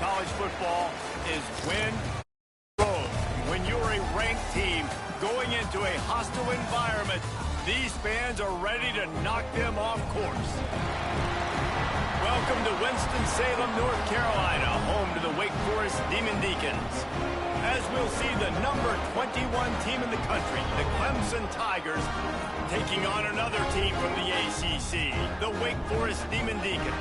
college football is win road. When you're a ranked team going into a hostile environment, these fans are ready to knock them off course. Welcome to Winston-Salem, North Carolina, home to the Wake Forest Demon Deacons. As we'll see the number 21 team in the country, the Clemson Tigers, taking on another team from the ACC, the Wake Forest Demon Deacons.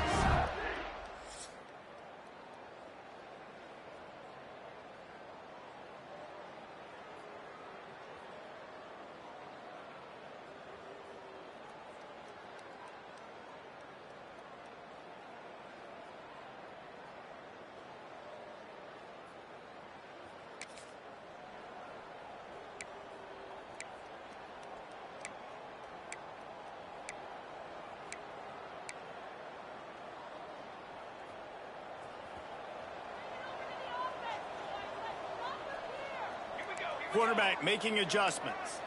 Quarterback making adjustments.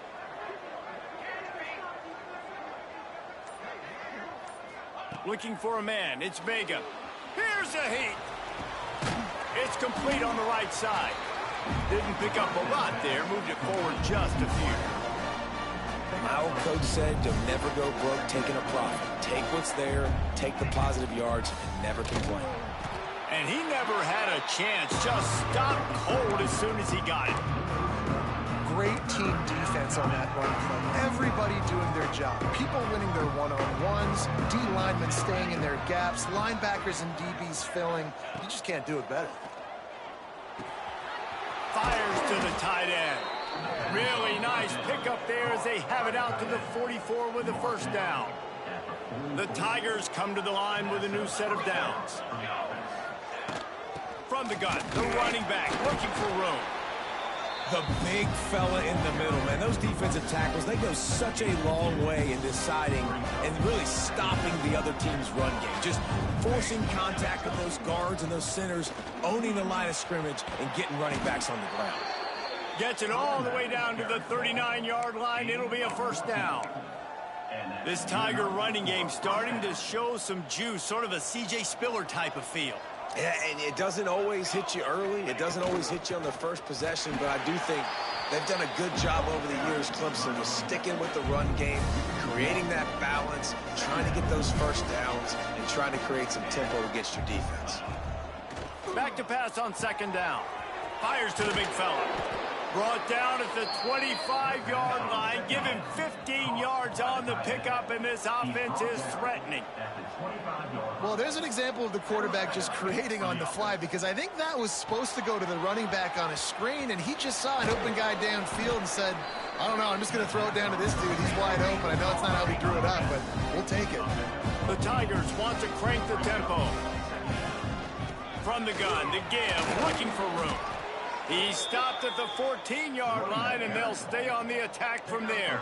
Looking for a man. It's Vega. Here's a heat. It's complete on the right side. Didn't pick up a lot there. Moved it forward just a few. My old coach said, don't never go broke taking a profit. Take what's there, take the positive yards, and never complain. And he never had a chance. Just stopped cold as soon as he got it. Great team defense on that run play. Everybody doing their job. People winning their one-on-ones, D linemen staying in their gaps, linebackers and DBs filling. You just can't do it better. Fires to the tight end. Really nice pickup there as they have it out to the 44 with a first down. The Tigers come to the line with a new set of downs. From the gun, the running back looking for room. The big fella in the middle, man. Those defensive tackles, they go such a long way in deciding and really stopping the other team's run game. Just forcing contact with those guards and those centers, owning the line of scrimmage, and getting running backs on the ground. Gets it all the way down to the 39-yard line. It'll be a first down. This Tiger running game starting to show some juice, sort of a C.J. Spiller type of feel. Yeah, and it doesn't always hit you early. It doesn't always hit you on the first possession, but I do think they've done a good job over the years, Clemson, with sticking with the run game, creating that balance, trying to get those first downs, and trying to create some tempo against your defense. Back to pass on second down. Fires to the big fella. Brought down at the 25-yard line. Give him 15 yards on the pickup, and this offense is threatening. Well, there's an example of the quarterback just creating on the fly, because I think that was supposed to go to the running back on a screen, and he just saw an open guy downfield and said, I don't know, I'm just going to throw it down to this dude. He's wide open. I know it's not how he drew it up, but we'll take it. The Tigers want to crank the tempo. From the gun, the give, looking for room. He stopped at the 14-yard line, and they'll stay on the attack from there.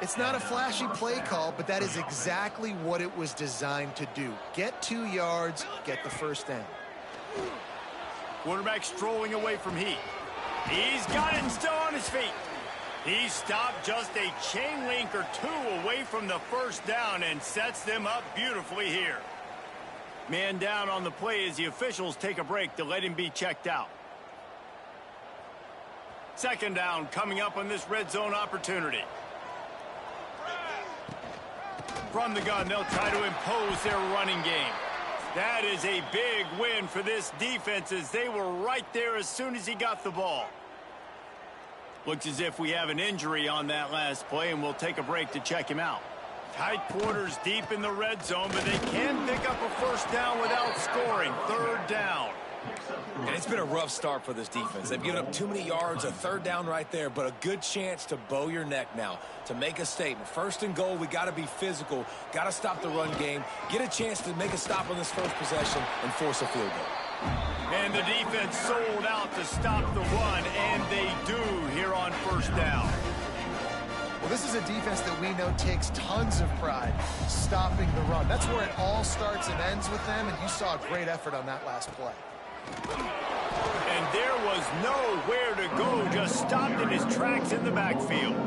It's not a flashy play call, but that is exactly what it was designed to do. Get 2 yards, get the first down. Quarterback strolling away from heat. He's got it and still on his feet. He stopped just a chain link or two away from the first down and sets them up beautifully here. Man down on the play as the officials take a break to let him be checked out. Second down coming up on this red zone opportunity. From the gun, they'll try to impose their running game. That is a big win for this defense, as they were right there as soon as he got the ball. Looks as if we have an injury on that last play, and we'll take a break to check him out. Tight quarters deep in the red zone, but they can pick up a first down without scoring. Third down. And it's been a rough start for this defense. They've given up too many yards, a third down right there, but a good chance to bow your neck now, to make a statement. First and goal, we got to be physical, got to stop the run game, get a chance to make a stop on this first possession, and force a field goal. And the defense sold out to stop the run, and they do here on first down. Well, this is a defense that we know takes tons of pride stopping the run. That's where it all starts and ends with them, and you saw a great effort on that last play. And there was nowhere to go, just stopped in his tracks in the backfield.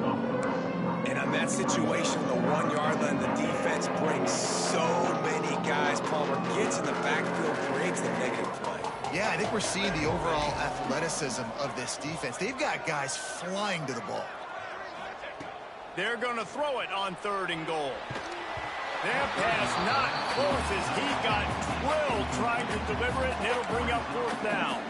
And on that situation, the 1 yard line, the defense brings so many guys. Palmer gets in the backfield, creates the negative play. Yeah, I think we're seeing the overall athleticism of this defense. They've got guys flying to the ball. They're going to throw it on 3rd and goal. Their pass not close as he got drilled trying to deliver it, and it'll bring up 4th down.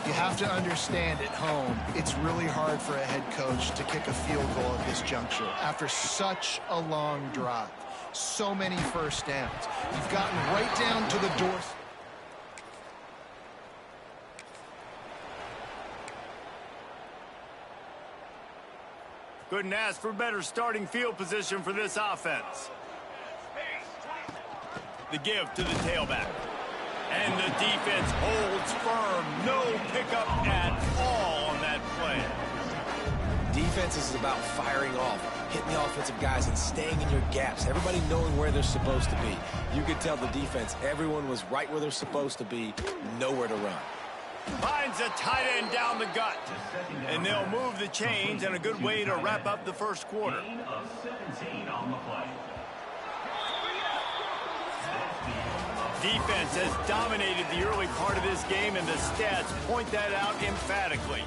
You have to understand at home, it's really hard for a head coach to kick a field goal at this juncture after such a long drive. So many first downs. You've gotten right down to the door. Couldn't ask for better starting field position for this offense. The give to the tailback. And the defense holds firm. No pickup at all on that play. Defense is about firing off, hitting the offensive guys and staying in your gaps. Everybody knowing where they're supposed to be. You could tell the defense, everyone was right where they're supposed to be, nowhere to run. Finds a tight end down the gut. And they'll move the chains, and a good way to wrap up the first quarter. Defense has dominated the early part of this game, and the stats point that out emphatically.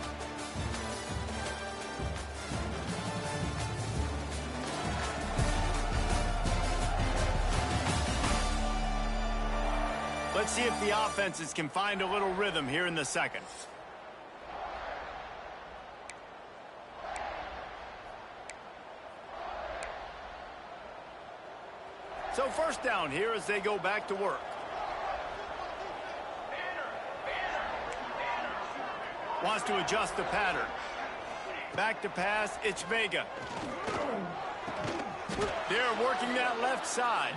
Let's see if the offenses can find a little rhythm here in the second. So 1st down here as they go back to work. Wants to adjust the pattern. Back to pass, it's Vega. They're working that left side.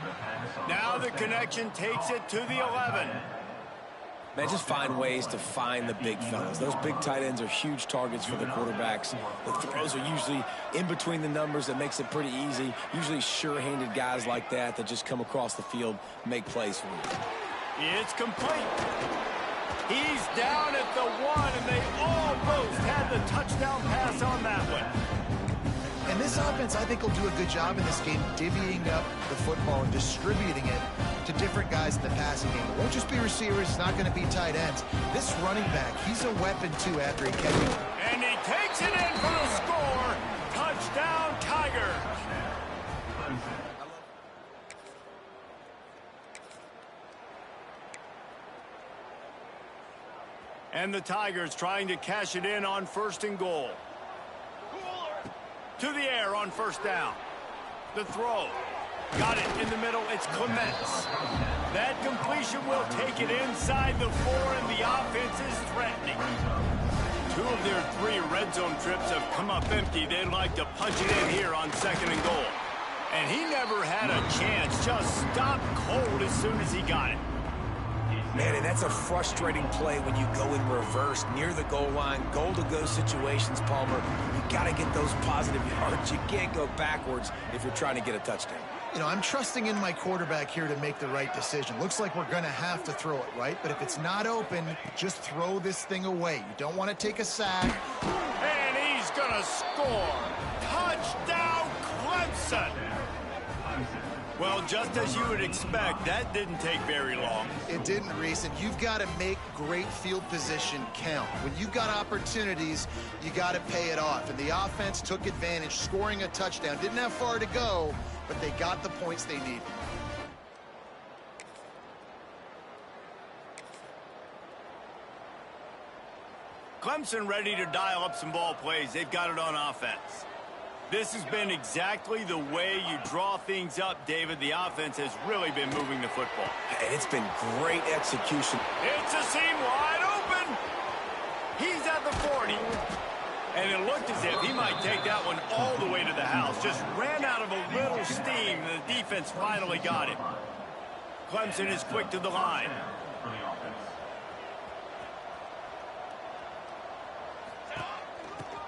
Now the connection takes it to the 11. Man, just find ways to find the big fellas. Those big tight ends are huge targets for the quarterbacks. The throws are usually in between the numbers. That makes it pretty easy. Usually sure-handed guys like that just come across the field, make plays for you. It's complete. He's down at the 1, and they almost had the touchdown pass on that one. And this offense, I think, will do a good job in this game divvying up the football and distributing it to different guys in the passing game. It won't just be receivers. It's not going to be tight ends. This running back, he's a weapon, too, after he catches it. And he takes it in for the score. Touchdown, Tigers. And the Tigers trying to cash it in on 1st and goal. To the air on 1st down. The throw. Got it in the middle. It's Clemson. That completion will take it inside the 4, and the offense is threatening. 2 of their 3 red zone trips have come up empty. They'd like to punch it in here on 2nd and goal. And he never had a chance. Just stopped cold as soon as he got it. Man, and that's a frustrating play when you go in reverse near the goal line. Goal-to-go situations, Palmer. You got to get those positive yards. You can't go backwards if you're trying to get a touchdown. You know, I'm trusting in my quarterback here to make the right decision. Looks like we're going to have to throw it, right? But if it's not open, just throw this thing away. You don't want to take a sack. And he's going to score. Touchdown, Clemson. Well, just as you would expect, that didn't take very long. It didn't, Reese, and you've got to make great field position count. When you've got opportunities, you got to pay it off. And the offense took advantage, scoring a touchdown. Didn't have far to go, but they got the points they needed. Clemson ready to dial up some ball plays. They've got it on offense. This has been exactly the way you draw things up, David. The offense has really been moving the football. And it's been great execution. It's a seam wide open. He's at the 40. And it looked as if he might take that one all the way to the house. Just ran out of a little steam. The defense finally got it. Clemson is quick to the line.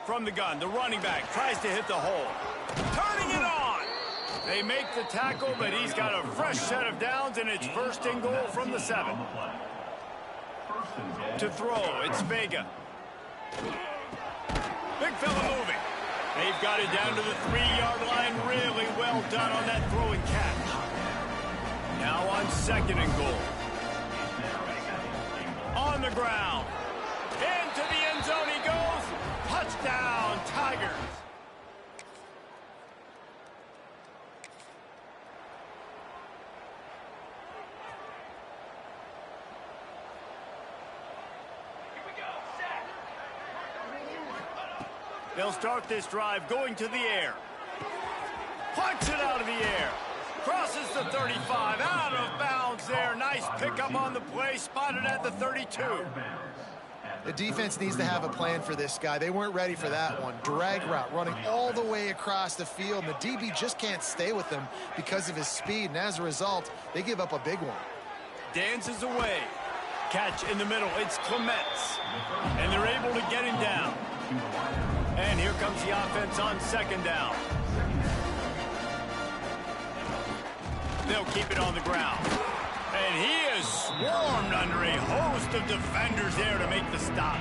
From the gun, the running back tries to hit the hole. Turning it on. They make the tackle, but he's got a fresh set of downs, and it's 1st and goal from the 7. To throw, it's Vega. Big fella moving. They've got it down to the 3-yard line. Really well done on that throw and catch. Now on 2nd and goal. the ground. Into the end zone he goes. Touchdown, Tigers. They'll start this drive going to the air. Punch it out of the air. Crosses the 35. Out of bounds there. Nice pickup on the play. Spotted at the 32. The defense needs to have a plan for this guy. They weren't ready for that one. Drag route running all the way across the field. And the DB just can't stay with him because of his speed. And as a result, they give up a big one. Dances away. Catch in the middle. It's Clemson. And they're able to get him down. And here comes the offense on second down. They'll keep it on the ground. And he is swarmed under a host of defenders there to make the stop.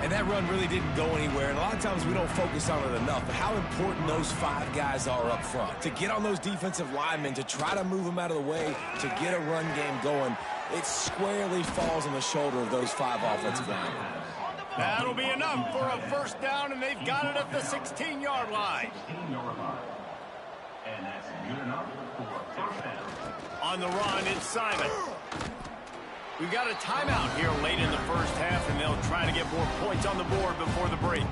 And that run really didn't go anywhere. And a lot of times we don't focus on it enough. But how important those 5 guys are up front. To get on those defensive linemen, to try to move them out of the way, to get a run game going, it squarely falls on the shoulder of those 5 offensive linemen. That'll be enough for a first down, and they've got it at the 16-yard line. And that's good enough for a first down. On the run, it's Simon. We've got a timeout here late in the first half, and they'll try to get more points on the board before the break.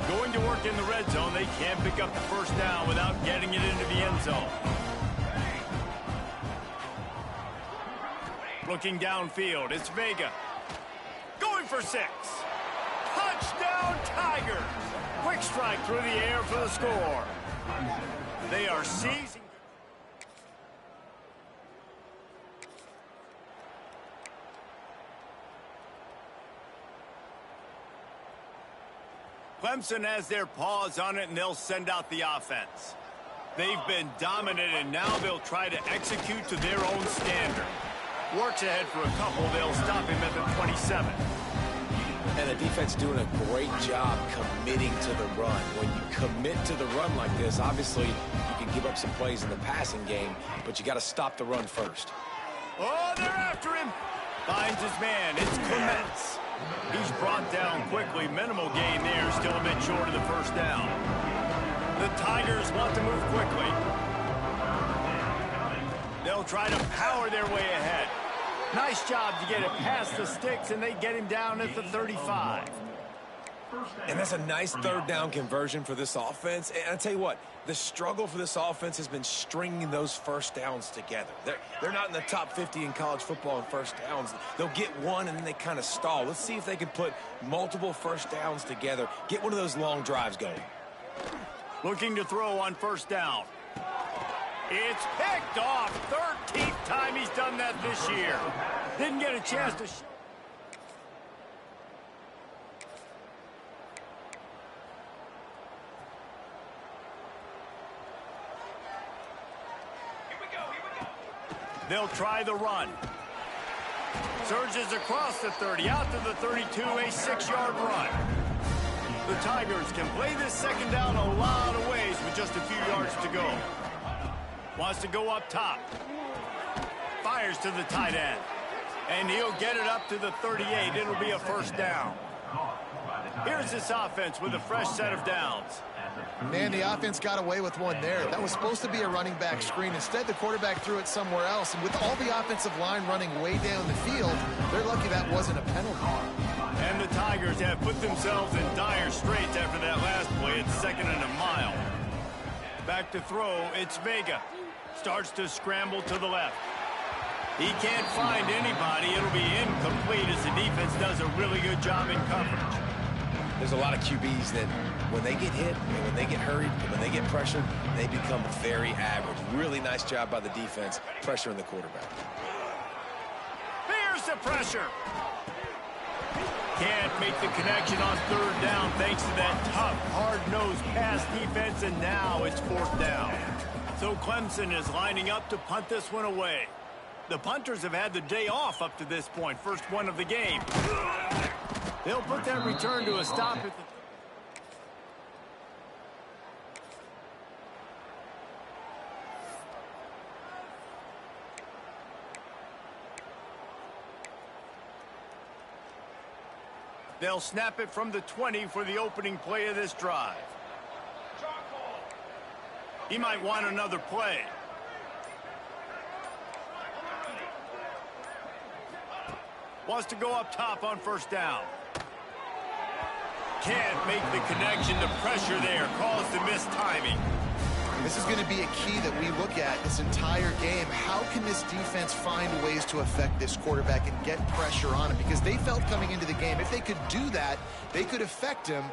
Going to work in the red zone, they can't pick up the first down without getting it into the end zone. Looking downfield, it's Vega. Going for 6. Touchdown, Tigers! Quick strike through the air for the score. They are seizing. Clemson has their paws on it, and they'll send out the offense. They've been dominant, and now they'll try to execute to their own standard. Works ahead for a couple. They'll stop him at the 27. And the defense doing a great job committing to the run. When you commit to the run like this, obviously you can give up some plays in the passing game, but you got to stop the run first. Oh, they're after him. Finds his man. It's Clemson. He's brought down quickly. Minimal gain there. Still a bit short of the first down. The Tigers want to move quickly. They'll try to power their way ahead. Nice job to get it past the sticks, and they get him down at the 35. And that's a nice third down conversion for this offense. And I tell you what, the struggle for this offense has been stringing those first downs together. They're not in the top 50 in college football in first downs. They'll get one, and then they kind of stall. Let's see if they can put multiple first downs together, get one of those long drives going. Looking to throw on first down. It's picked off. 13th time he's done that this year. Didn't get a chance to... They'll try the run. Surges across the 30, out to the 32, a 6-yard run. The Tigers can play this second down a lot of ways with just a few yards to go. Wants to go up top. Fires to the tight end. And he'll get it up to the 38. It'll be a first down. Here's this offense with a fresh set of downs. Man, the offense got away with one there. That was supposed to be a running back screen. Instead, the quarterback threw it somewhere else. And with all the offensive line running way down the field, they're lucky that wasn't a penalty. And the Tigers have put themselves in dire straits after that last play. It's 2nd and a mile. Back to throw, it's Vega. Starts to scramble to the left. He can't find anybody. It'll be incomplete as the defense does a really good job in coverage. There's a lot of QBs that when they get hit and when they get hurried and when they get pressured, they become very average. Really nice job by the defense pressuring the quarterback. Here's the pressure. Can't make the connection on third down thanks to that tough, hard-nosed pass defense, and now it's 4th down. So Clemson is lining up to punt this one away. The punters have had the day off up to this point, first one of the game. They'll put that return to a stop at the... They'll snap it from the 20 for the opening play of this drive. He might want another play. Wants to go up top on first down. Can't make the connection. The pressure there caused the missed timing. This is going to be a key that we look at this entire game. How can this defense find ways to affect this quarterback and get pressure on him? Because they felt coming into the game, if they could do that, they could affect him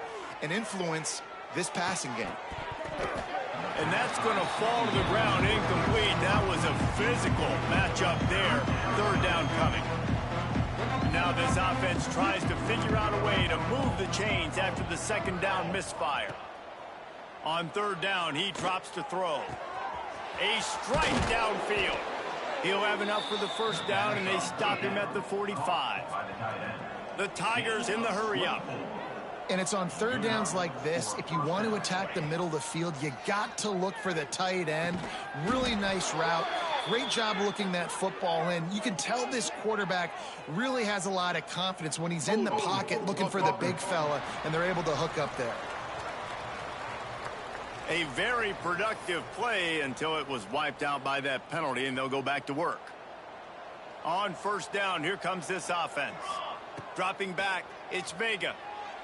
and influence this passing game. And that's going to fall to the ground incomplete. That was a physical matchup there. Third down coming. Now this offense tries to figure out a way to move the chains after the second down misfire. On third down, he drops to throw. A strike downfield. He'll have enough for the first down, and they stop him at the 45. The Tigers in the hurry-up. And it's on third downs like this, if you want to attack the middle of the field, you got to look for the tight end. Really nice route. Great job looking that football in. You can tell this quarterback really has a lot of confidence when he's in the pocket looking for the big fella, and they're able to hook up there. A very productive play until it was wiped out by that penalty, and they'll go back to work. On first down, here comes this offense. Dropping back, it's Vega.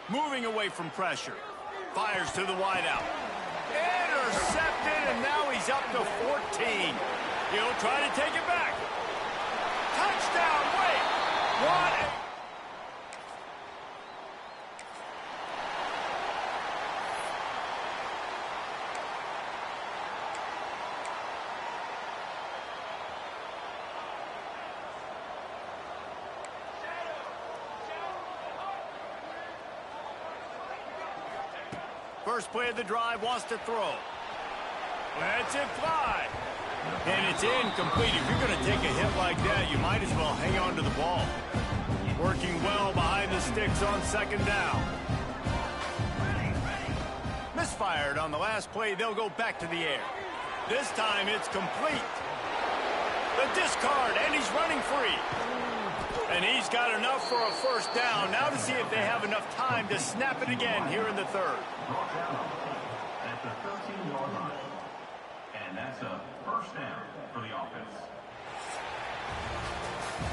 Moving away from pressure. Fires to the wideout. Intercepted, and now he's up to 14. He'll try to take it back. Touchdown, wait. What? First play of the drive, wants to throw. Lets it fly. And it's incomplete. If you're going to take a hit like that, you might as well hang on to the ball. Working well behind the sticks on second down. Misfired on the last play. They'll go back to the air. This time it's complete. The discard, and he's running free. And he's got enough for a first down. Now to see if they have enough time to snap it again here in the third. At the 13-yard line. And that's a first down for the offense.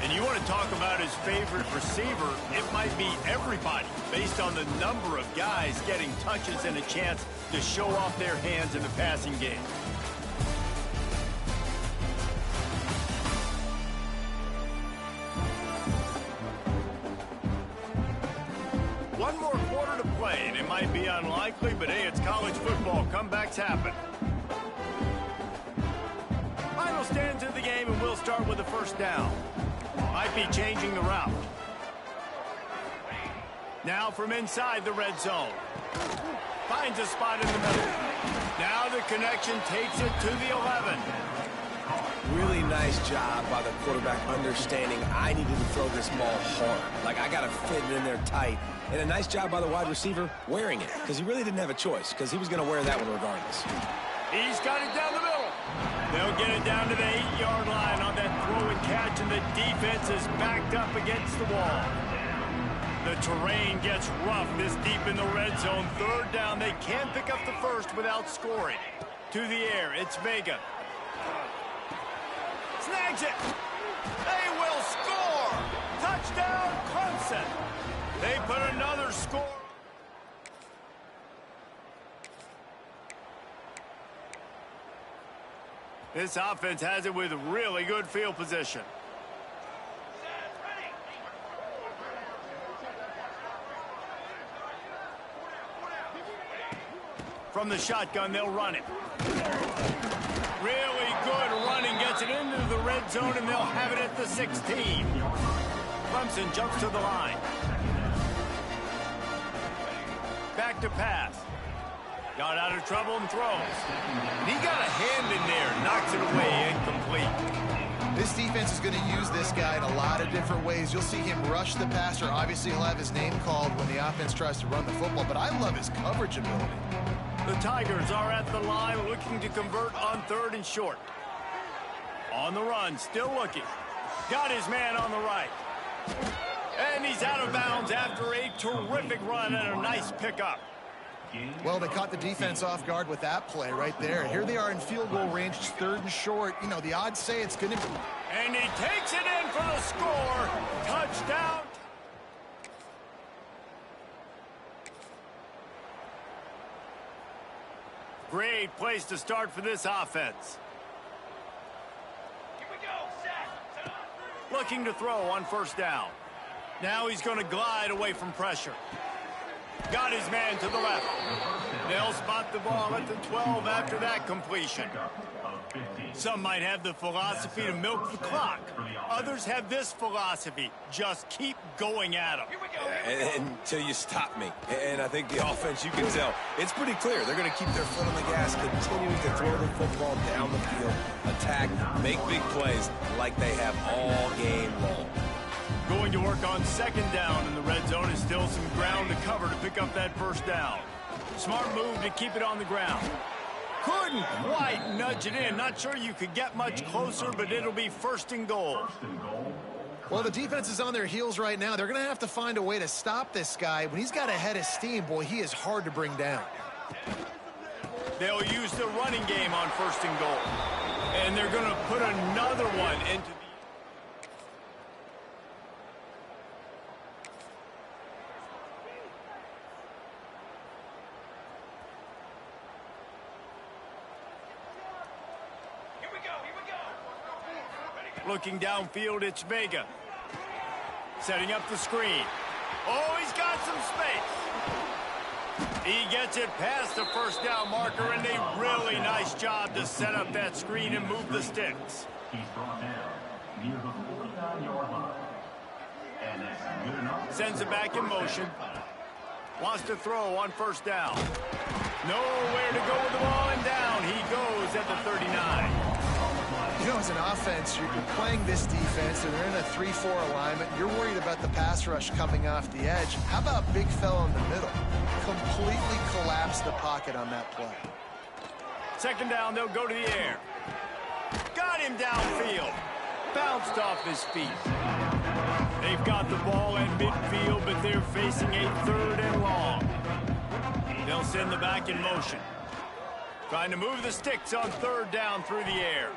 And you want to talk about his favorite receiver, it might be everybody based on the number of guys getting touches and a chance to show off their hands in the passing game. One more quarter to play, and it might be unlikely, but hey, it's college football. Comebacks happen. Final stands of the game, and we'll start with the first down. Might be changing the route. Now from inside the red zone. Finds a spot in the middle. Now the connection takes it to the 11. Really nice job by the quarterback understanding I needed to throw this ball hard. Like, I got to fit it in there tight. And a nice job by the wide receiver wearing it, because he really didn't have a choice, because he was going to wear that one regardless. He's got it down the middle. They'll get it down to the 8-yard line on that throw and catch, and the defense is backed up against the wall. The terrain gets rough this deep in the red zone. Third down, they can't pick up the first without scoring. To the air, it's Vega. Snags it. They will score. Touchdown, Clemson. They put another score. This offense has it with really good field position. From the shotgun, they'll run it. Really good running, gets it into the red zone, and they'll have it at the 16. Clemson jumps to the line. Back to pass. Got out of trouble and throws. He got a hand in there, knocks it away, incomplete. This defense is going to use this guy in a lot of different ways. You'll see him rush the passer. Obviously, he'll have his name called when the offense tries to run the football, but I love his coverage ability. The Tigers are at the line looking to convert on third and short. On the run, still looking. Got his man on the right. And he's out of bounds after a terrific run and a nice pickup. Well, they caught the defense off guard with that play right there. Here they are in field goal range, 3rd and short. You know, the odds say it's going to be. And he takes it in for the score. Touchdown. Great place to start for this offense. Here we go, looking to throw on 1st down. Now he's going to glide away from pressure. Got his man to the left. They'll spot the ball at the 12 after that completion. Some might have the philosophy to milk the clock. Others have this philosophy. Just keep going at them. Until you stop me. And I think the offense, you can tell, it's pretty clear. They're going to keep their foot on the gas, continuing to throw the football down the field, attack, make big plays like they have all game long. Going to work on 2nd down, and the red zone is still some ground to cover to pick up that 1st down. Smart move to keep it on the ground. Couldn't quite nudge it in. Not sure you could get much closer, but it'll be 1st and goal. Well, the defense is on their heels right now. They're going to have to find a way to stop this guy. When he's got a head of steam, boy, he is hard to bring down. They'll use the running game on 1st and goal. And they're going to put another one into the... Looking downfield, it's Vega. Setting up the screen. Oh, he's got some space. He gets it past the 1st down marker, and a really nice job to set up that screen and move the sticks. He's brought down near the 49-yard line. And that's good enough. Sends it back in motion. Wants to throw on 1st down. Nowhere to go with the ball, and down he goes at the 39. You know, as an offense, you're playing this defense, and they're in a 3-4 alignment. You're worried about the pass rush coming off the edge. How about big fella in the middle? Completely collapsed the pocket on that play. 2nd down, they'll go to the air. Got him downfield. Bounced off his feet. They've got the ball at midfield, but they're facing a 3rd and long. They'll send the back in motion. Trying to move the sticks on 3rd down through the air.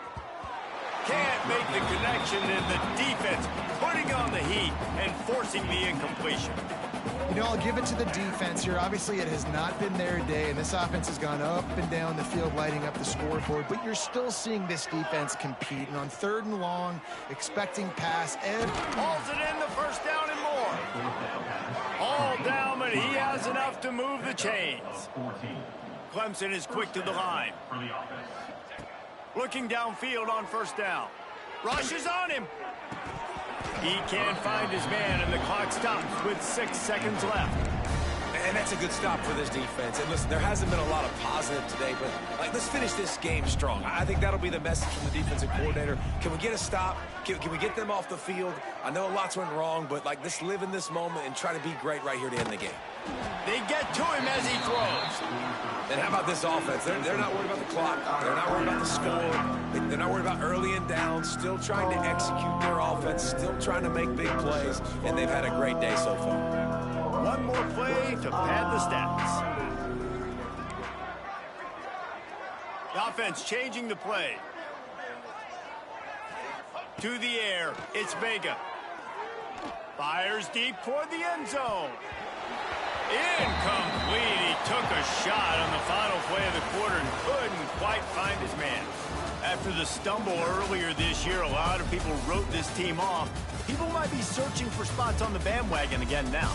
Can't make the connection, and the defense putting on the heat and forcing the incompletion. You know, I'll give it to the defense here. Obviously, it has not been their day, and this offense has gone up and down the field, lighting up the scoreboard. But you're still seeing this defense compete. And on 3rd and long, expecting pass. And hauls it in the 1st down and more. All down, but he has enough to move the chains. Clemson is quick to the line. Looking downfield on 1st down. Rushes on him. He can't find his man, and the clock stops with 6 seconds left. And that's a good stop for this defense. And listen, there hasn't been a lot of positive today, but let's finish this game strong. I think that'll be the message from the defensive coordinator. Can we get a stop? Can we get them off the field? I know lots went wrong, but let's live in this moment and try to be great right here to end the game. They get to him as he throws. And how about this offense? They're not worried about the clock. They're not worried about the score. They're not worried about early and down. Still trying to execute their offense. Still trying to make big plays. And they've had a great day so far. One more play to pad the stats. The offense changing the play. To the air, it's Vega. Fires deep toward the end zone. Incomplete. He took a shot on the final play of the quarter and couldn't quite find his man. After the stumble earlier this year, a lot of people wrote this team off. People might be searching for spots on the bandwagon again now.